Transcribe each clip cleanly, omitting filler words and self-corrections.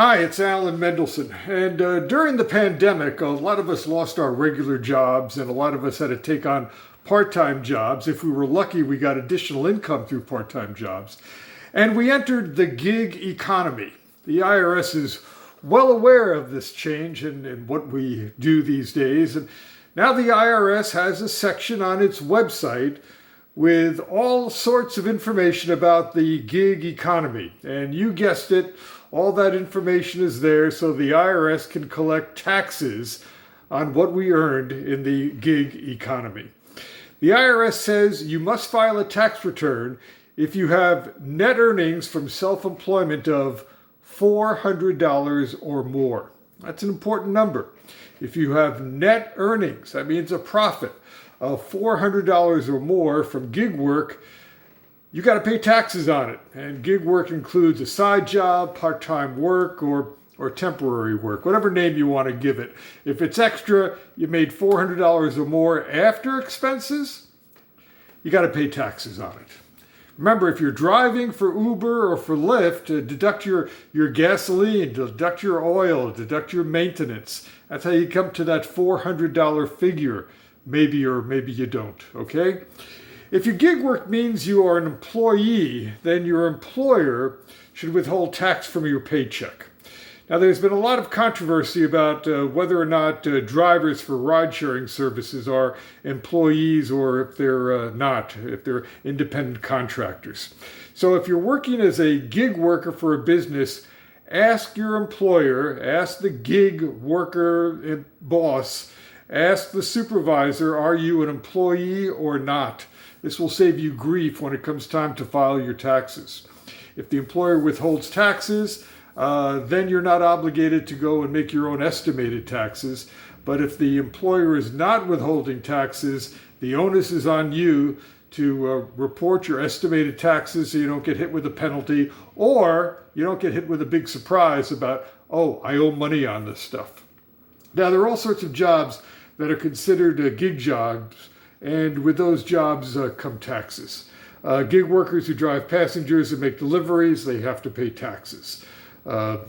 Hi, it's Alan Mendelson. And during the pandemic, a lot of us lost our regular jobs and a lot of us had to take on part-time jobs. If we were lucky, we got additional income through part-time jobs. And we entered the gig economy. The IRS is well aware of this change and what we do these days. And now the IRS has a section on its website with all sorts of information about the gig economy. And you guessed it, all that information is there so the IRS can collect taxes on what we earned in the gig economy. The IRS says you must file a tax return if you have net earnings from self-employment of $400 or more. That's an important number. If you have net earnings, that means a profit of $400 or more from gig work, you got to pay taxes on it. And gig work includes a side job, part-time work, or temporary work, whatever name you want to give it. If it's extra, you made $400 or more after expenses, you got to pay taxes on it. Remember, if you're driving for Uber or for Lyft, deduct your gasoline, deduct your oil, deduct your maintenance. That's how you come to that $400 figure. Maybe or maybe you don't, okay? If your gig work means you are an employee, then your employer should withhold tax from your paycheck. Now, there's been a lot of controversy about whether or not drivers for ride-sharing services are employees or if they're not, if they're independent contractors. So if you're working as a gig worker for a business, ask your employer, ask the gig worker boss, ask the supervisor, are you an employee or not? This will save you grief when it comes time to file your taxes. If the employer withholds taxes, then you're not obligated to go and make your own estimated taxes. But if the employer is not withholding taxes, the onus is on you to report your estimated taxes so you don't get hit with a penalty or you don't get hit with a big surprise about, oh, I owe money on this stuff. Now, there are all sorts of jobs that are considered gig jobs, and with those jobs come taxes. Gig workers who drive passengers and make deliveries, they have to pay taxes.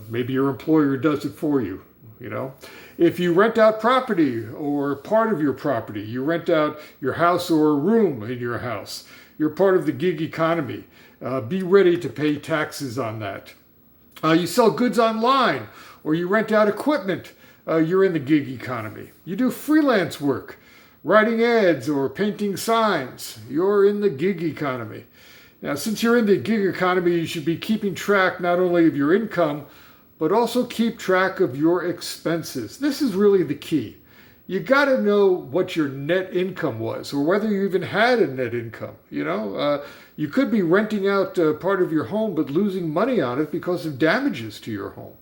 Maybe your employer does it for you, you know. If you rent out property or part of your property, you rent out your house or a room in your house, you're part of the gig economy. Be ready to pay taxes on that. You sell goods online or you rent out equipment, you're in the gig economy. You do freelance work, writing ads or painting signs, you're in the gig economy. Now, since you're in the gig economy, you should be keeping track not only of your income, but also keep track of your expenses. This is really the key. You got to know what your net income was, or whether you even had a net income. You know, you could be renting out part of your home, but losing money on it because of damages to your home.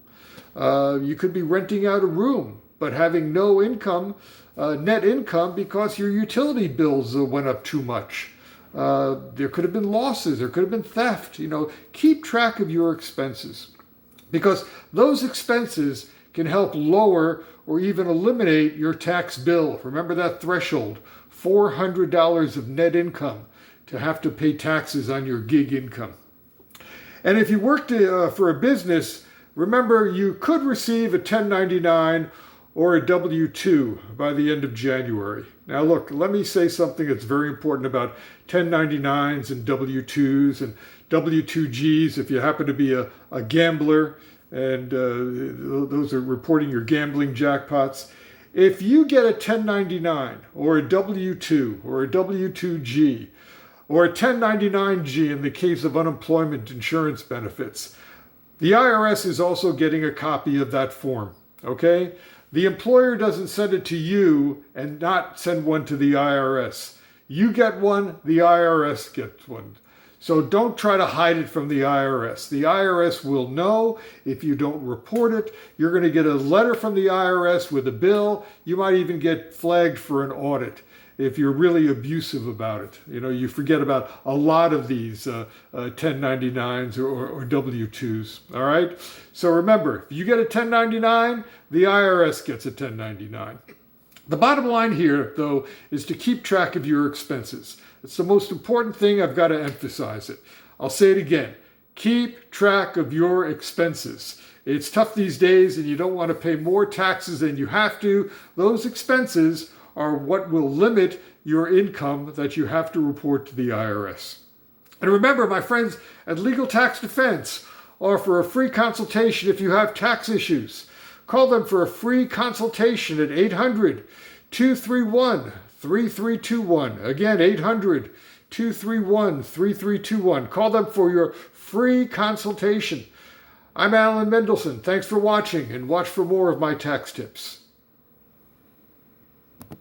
You could be renting out a room, but having no income, net income, because your utility bills went up too much. There could have been losses, there could have been theft. You know, keep track of your expenses because those expenses can help lower or even eliminate your tax bill. Remember that threshold, $400 of net income to have to pay taxes on your gig income. And if you worked for a business, remember you could receive a 1099 or a W-2 by the end of January. Now look, let me say something that's very important about 1099s and W-2s and W-2Gs if you happen to be a gambler and those are reporting your gambling jackpots. If you get a 1099 or a W-2 or a W-2G or a 1099G in the case of unemployment insurance benefits, the IRS is also getting a copy of that form, okay? The employer doesn't send it to you and not send one to the IRS. You get one, the IRS gets one. So don't try to hide it from the IRS. The IRS will know if you don't report it. You're going to get a letter from the IRS with a bill. You might even get flagged for an audit if you're really abusive about it. You know, you forget about a lot of these 1099s or W-2s, all right? So remember, if you get a 1099, the IRS gets a 1099. The bottom line here, though, is to keep track of your expenses. It's the most important thing. I've got to emphasize it. I'll say it again. Keep track of your expenses. It's tough these days and you don't want to pay more taxes than you have to. Those expenses are what will limit your income that you have to report to the IRS. And remember, my friends at Legal Tax Defense offer a free consultation if you have tax issues. Call them for a free consultation at 800-231-3321. Again, 800-231-3321. Call them for your free consultation. I'm Alan Mendelson. Thanks for watching, and watch for more of my tax tips.